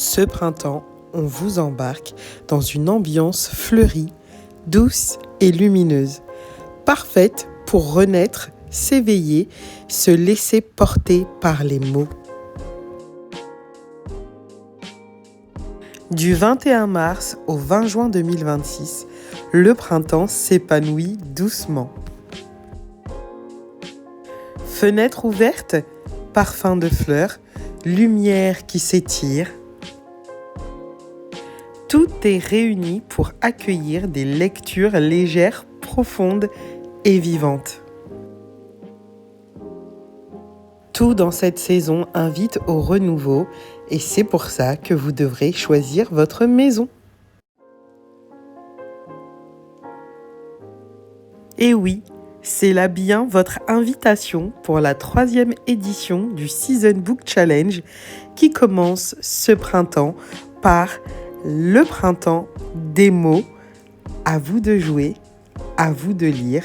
Ce printemps, on vous embarque dans une ambiance fleurie, douce et lumineuse, parfaite pour renaître, s'éveiller, se laisser porter par les mots. Du 21 mars au 20 juin 2026, le printemps s'épanouit doucement. Fenêtre ouverte, parfum de fleurs, lumière qui s'étire. Tout est réuni pour accueillir des lectures légères, profondes et vivantes. Tout dans cette saison invite au renouveau et c'est pour ça que vous devrez choisir votre maison. Et oui, c'est là bien votre invitation pour la 3e édition du Season Book Challenge qui commence ce printemps par le printemps des mots. À vous de jouer, à vous de lire,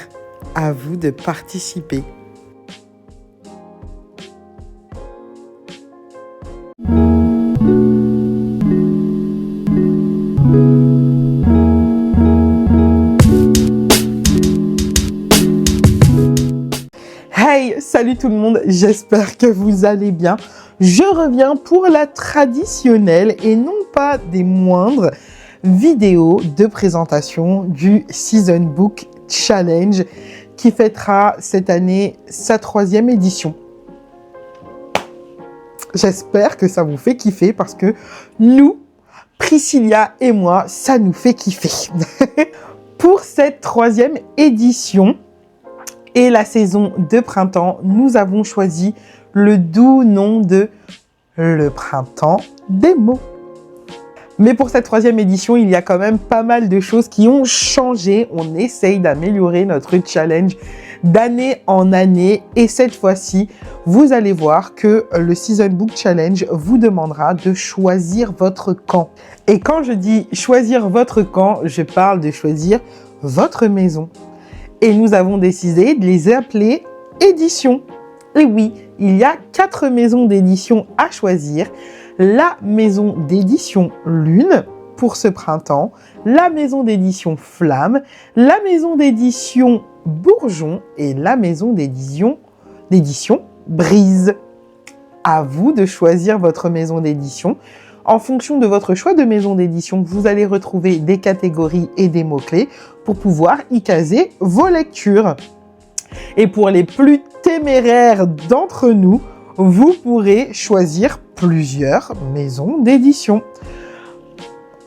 à vous de participer. Hey, salut tout le monde, j'espère que vous allez bien. Je reviens pour la traditionnelle et non pas des moindres vidéo de présentation du Season Book Challenge qui fêtera cette année sa 3e édition. J'espère que ça vous fait kiffer parce que nous, Priscilla et moi, ça nous fait kiffer. Pour cette 3e édition et la saison de printemps, nous avons choisi le doux nom de le printemps des mots. Mais pour cette 3e édition, il y a quand même pas mal de choses qui ont changé. On essaye d'améliorer notre challenge d'année en année. Et cette fois-ci, vous allez voir que le Season Book Challenge vous demandera de choisir votre camp. Et quand je dis choisir votre camp, je parle de choisir votre maison. Et nous avons décidé de les appeler éditions. Et oui, il y a 4 maisons d'édition à choisir. La maison d'édition Lune pour ce printemps, la maison d'édition Flamme, la maison d'édition Bourgeon et la maison d'édition Brise. À vous de choisir votre maison d'édition. En fonction de votre choix de maison d'édition, vous allez retrouver des catégories et des mots-clés pour pouvoir y caser vos lectures. Et pour les plus téméraires d'entre nous, vous pourrez choisir plusieurs maisons d'édition.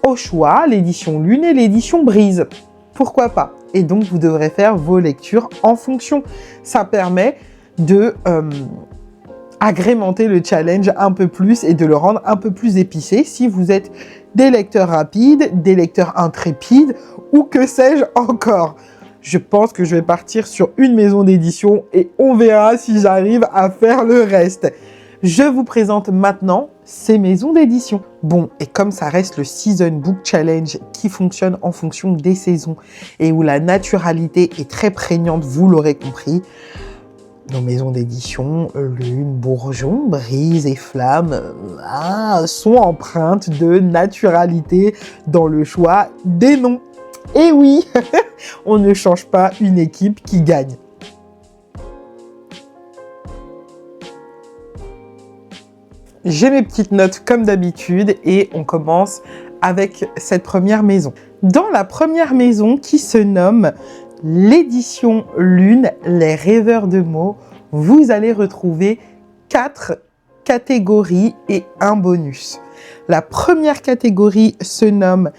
Au choix, l'édition Lune et l'édition Brise. Pourquoi pas? Et donc, vous devrez faire vos lectures en fonction. Ça permet de agrémenter le challenge un peu plus et de le rendre un peu plus épicé si vous êtes des lecteurs rapides, des lecteurs intrépides ou que sais-je encore. Je pense que je vais partir sur une maison d'édition et on verra si j'arrive à faire le reste. Je vous présente maintenant ces maisons d'édition. Bon, et comme ça reste le Season Book Challenge qui fonctionne en fonction des saisons et où la naturalité est très prégnante, vous l'aurez compris, nos maisons d'édition, Lune, Bourgeon, Brise et Flamme, sont empreintes de naturalité dans le choix des noms. Et oui, on ne change pas une équipe qui gagne. J'ai mes petites notes comme d'habitude et on commence avec cette première maison. Dans la première maison qui se nomme l'édition Lune, les rêveurs de mots, vous allez retrouver 4 catégories et un bonus. La première catégorie se nomme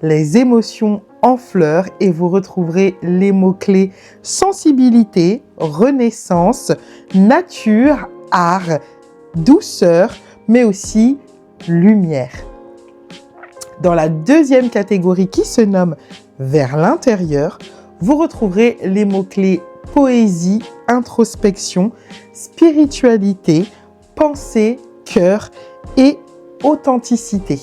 les émotions en fleurs et vous retrouverez les mots-clés sensibilité, renaissance, nature, art, douceur, mais aussi lumière. Dans la deuxième catégorie qui se nomme vers l'intérieur, vous retrouverez les mots-clés poésie, introspection, spiritualité, pensée, cœur et authenticité.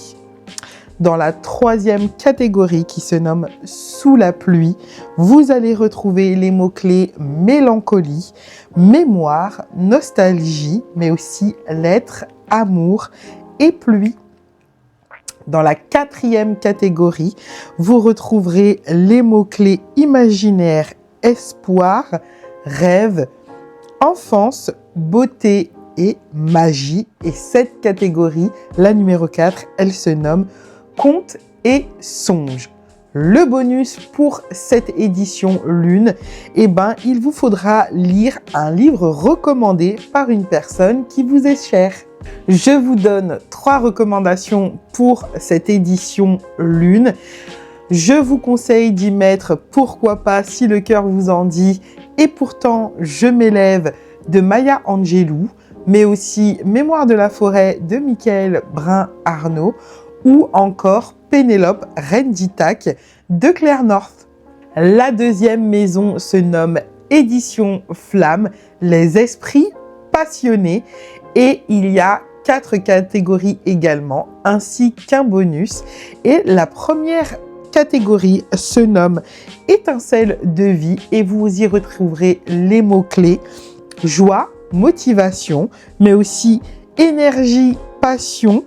Dans la troisième catégorie qui se nomme sous la pluie, vous allez retrouver les mots-clés mélancolie, mémoire, nostalgie, mais aussi lettres, amour et pluie. Dans la quatrième catégorie, vous retrouverez les mots-clés imaginaire, espoir, rêve, enfance, beauté et magie. Et cette catégorie, la numéro 4, elle se nomme contes et songes. Le bonus pour cette édition lune, il vous faudra lire un livre recommandé par une personne qui vous est chère. Je vous donne 3 recommandations pour cette édition lune. Je vous conseille d'y mettre Pourquoi pas si le cœur vous en dit et pourtant je m'élève de Maya Angelou, mais aussi Mémoire de la forêt de Michael Brun-Arnaud ou encore Pénélope, reine d'Ithaque de Claire North. La deuxième maison se nomme Édition Flamme, les esprits passionnés, et il y a 4 catégories également, ainsi qu'un bonus. Et la première catégorie se nomme Étincelle de vie et vous y retrouverez les mots-clés joie, motivation, mais aussi énergie, passion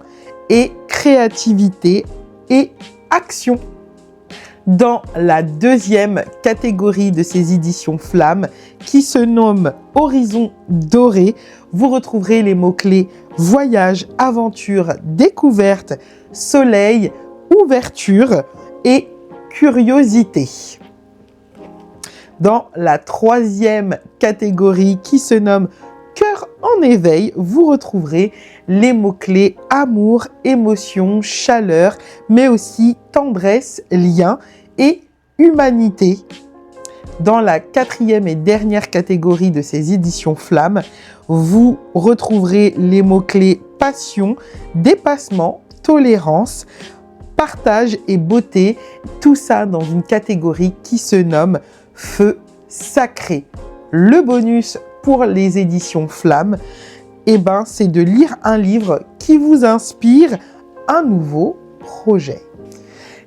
et créativité et action. Dans la deuxième catégorie de ces éditions Flamme, qui se nomme Horizon doré, vous retrouverez les mots-clés voyage, aventure, découverte, soleil, ouverture et curiosité. Dans la troisième catégorie, qui se nomme Cœur en éveil, vous retrouverez les mots-clés amour, émotion, chaleur, mais aussi tendresse, lien et humanité. Dans la quatrième et dernière catégorie de ces éditions Flamme, vous retrouverez les mots-clés passion, dépassement, tolérance, partage et beauté. Tout ça dans une catégorie qui se nomme Feu sacré. Le bonus pour les éditions Flamme, c'est de lire un livre qui vous inspire un nouveau projet.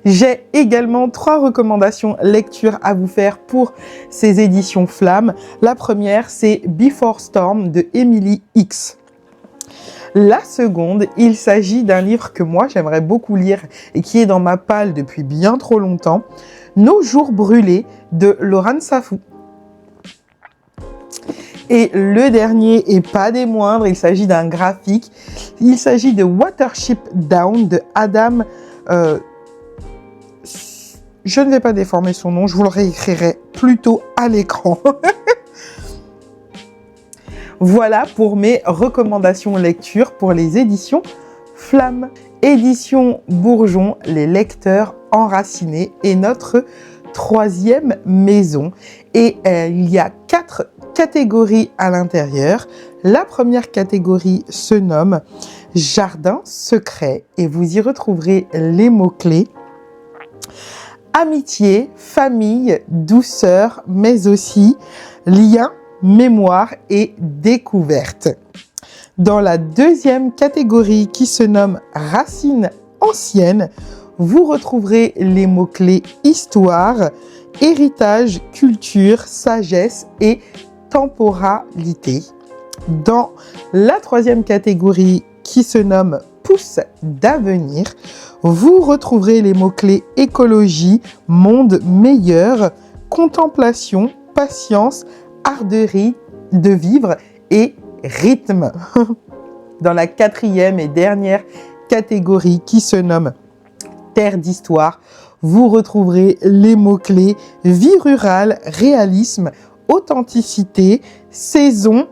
J'ai également 3 recommandations lecture à vous faire pour ces éditions Flamme. La première, c'est Before Storm de Emily X. La seconde, il s'agit d'un livre que moi j'aimerais beaucoup lire et qui est dans ma palle depuis bien trop longtemps, Nos jours brûlés de Laurent Safou. Et le dernier, et pas des moindres, il s'agit d'un graphique. Il s'agit de Watership Down de Adam. Je ne vais pas déformer son nom, je vous le réécrirai plutôt à l'écran. Voilà pour mes recommandations lecture pour les éditions Flamme. Édition Bourgeon, les lecteurs enracinés est notre troisième maison. Et il y a 4 catégories à l'intérieur. La première catégorie se nomme Jardin secret et vous y retrouverez les mots-clés amitié, famille, douceur, mais aussi lien, mémoire et découverte. Dans la deuxième catégorie qui se nomme Racines anciennes, vous retrouverez les mots-clés histoire, héritage, culture, sagesse et temporalité. Dans la troisième catégorie qui se nomme Pousse d'avenir, vous retrouverez les mots-clés écologie, monde meilleur, contemplation, patience, art de vivre et rythme. Dans la quatrième et dernière catégorie qui se nomme Terre d'histoire, vous retrouverez les mots-clés vie rurale, réalisme, authenticité, saison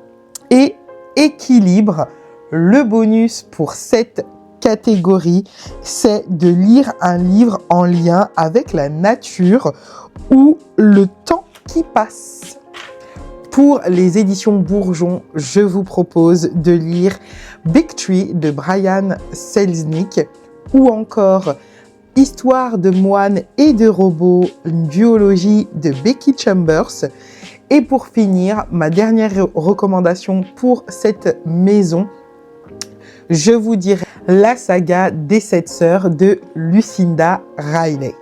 et équilibre. Le bonus pour cette catégorie, c'est de lire un livre en lien avec la nature ou le temps qui passe. Pour les éditions Bourgeon, je vous propose de lire Big Tree de Brian Selznick ou encore Histoire de moines et de robots, une duologie de Becky Chambers. Et pour finir, ma dernière recommandation pour cette maison, je vous dirai la saga des 7 sœurs de Lucinda Riley.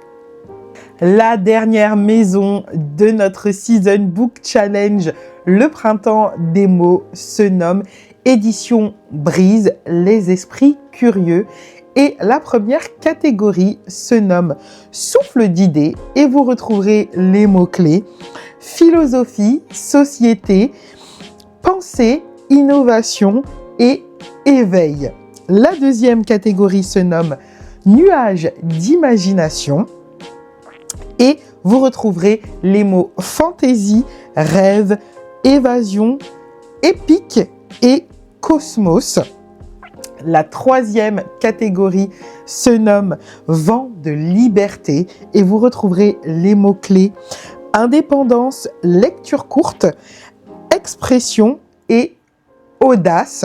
La dernière maison de notre Season Book Challenge, le printemps des mots, se nomme Édition Brise, les esprits curieux. Et la première catégorie se nomme Souffle d'idées et vous retrouverez les mots-clés philosophie, société, pensée, innovation et éveil. La deuxième catégorie se nomme Nuages d'imagination et vous retrouverez les mots fantaisie, rêve, évasion, épique et cosmos. La troisième catégorie se nomme Vent de liberté et vous retrouverez les mots-clés indépendance, lecture courte, expression et audace.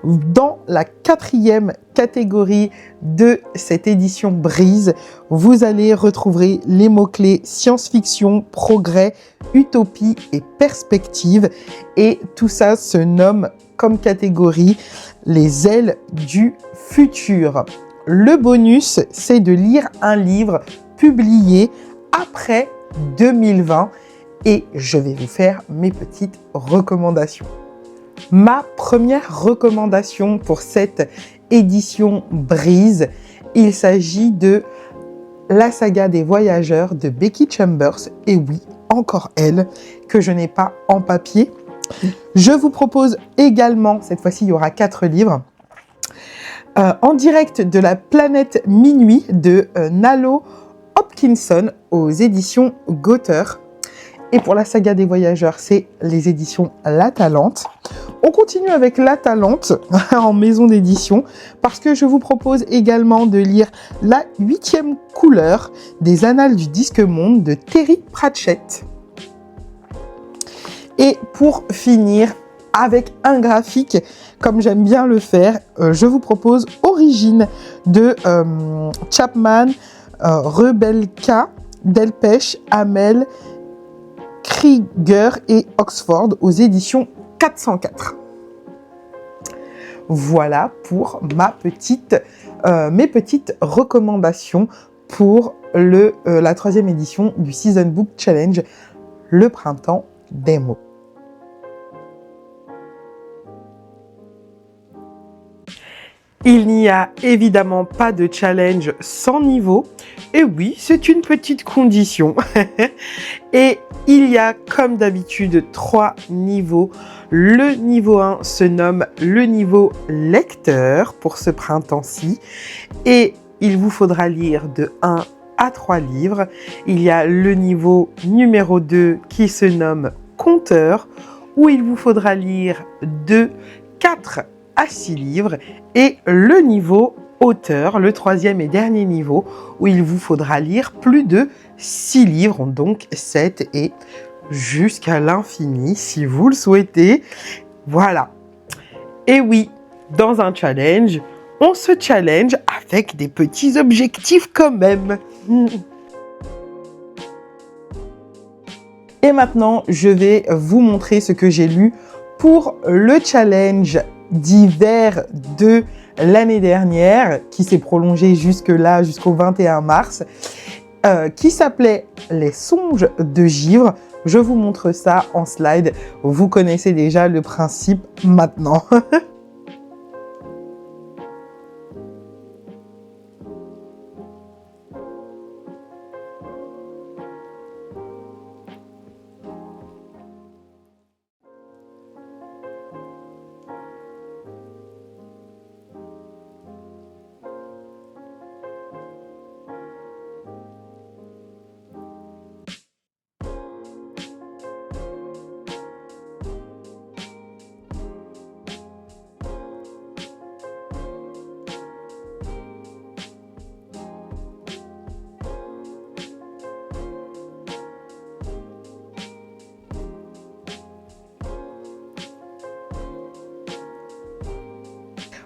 Dans la quatrième catégorie de cette édition Brise, vous allez retrouver les mots-clés science-fiction, progrès, utopie et perspective. Et tout ça se nomme comme catégorie les ailes du futur. Le bonus, c'est de lire un livre publié après 2020 et je vais vous faire mes petites recommandations. Ma première recommandation pour cette édition Brise, il s'agit de la saga des voyageurs de Becky Chambers, et oui, encore elle, que je n'ai pas en papier. Je vous propose également, cette fois-ci il y aura 4 livres, en direct de la planète Minuit de Nalo Hopkinson aux éditions Gauteur. Et pour la saga des voyageurs, c'est les éditions La Talente. On continue avec La Talente en maison d'édition parce que je vous propose également de lire La 8e couleur des Annales du Disque Monde de Terry Pratchett. Et pour finir avec un graphique, comme j'aime bien le faire, je vous propose Origine de Chapman, Rebecca, Delpech, Hamel, Krieger et Oxford aux éditions 404. Voilà pour mes petites recommandations pour la 3e édition du Season Book Challenge, le printemps des mots. Il n'y a évidemment pas de challenge sans niveau. Et oui, c'est une petite condition. Et il y a, comme d'habitude, 3 niveaux. Le niveau 1 se nomme le niveau lecteur pour ce printemps-ci. Et il vous faudra lire de 1 à 3 livres. Il y a le niveau numéro 2 qui se nomme conteur, où il vous faudra lire de 4 à 6 livres, et le niveau auteur, le 3e et dernier niveau, où il vous faudra lire plus de 6 livres, donc 7 et jusqu'à l'infini si vous le souhaitez. Voilà. Et oui, dans un challenge, on se challenge avec des petits objectifs quand même. Et maintenant, je vais vous montrer ce que j'ai lu pour le challenge d'hiver de l'année dernière, qui s'est prolongé jusque-là, jusqu'au 21 mars, qui s'appelait Les songes de Givre. Je vous montre ça en slide. Vous connaissez déjà le principe maintenant.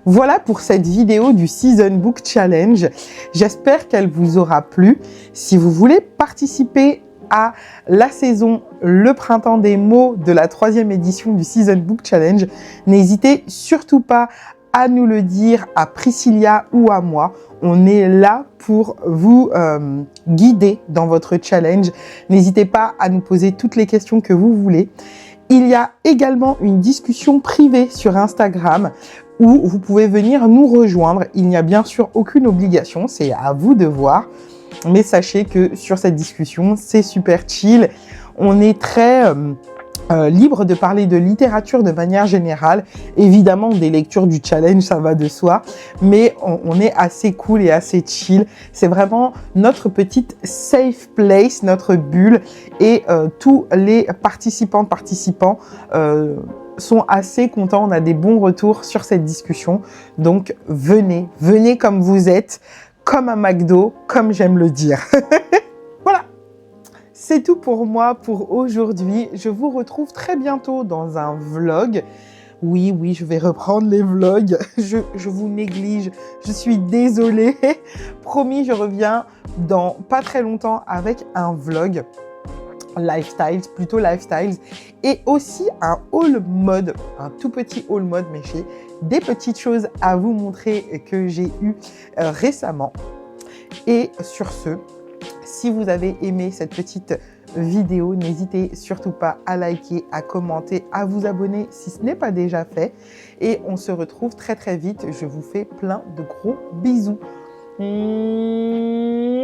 Voilà pour cette vidéo du Season Book Challenge. J'espère qu'elle vous aura plu. Si vous voulez participer à la saison Le Printemps des mots de la 3e édition du Season Book Challenge, n'hésitez surtout pas à nous le dire à Priscilla ou à moi. On est là pour vous guider dans votre challenge. N'hésitez pas à nous poser toutes les questions que vous voulez. Il y a également une discussion privée sur Instagram où vous pouvez venir nous rejoindre. Il n'y a bien sûr aucune obligation, c'est à vous de voir. Mais sachez que sur cette discussion, c'est super chill. On est très libre de parler de littérature de manière générale. Évidemment, des lectures du challenge, ça va de soi. Mais on est assez cool et assez chill. C'est vraiment notre petite safe place, notre bulle. Et tous les participants sont assez contents. On a des bons retours sur cette discussion. Donc, venez comme vous êtes, comme un McDo, comme j'aime le dire. Voilà, c'est tout pour moi pour aujourd'hui. Je vous retrouve très bientôt dans un vlog. Oui, je vais reprendre les vlogs. Je vous néglige. Je suis désolée. Promis, je reviens dans pas très longtemps avec un vlog. Plutôt lifestyles, et aussi un haul mode, un tout petit haul mode, mais j'ai des petites choses à vous montrer que j'ai eu récemment. Et sur ce, si vous avez aimé cette petite vidéo, n'hésitez surtout pas à liker, à commenter, à vous abonner si ce n'est pas déjà fait. Et on se retrouve très très vite. Je vous fais plein de gros bisous. Mouah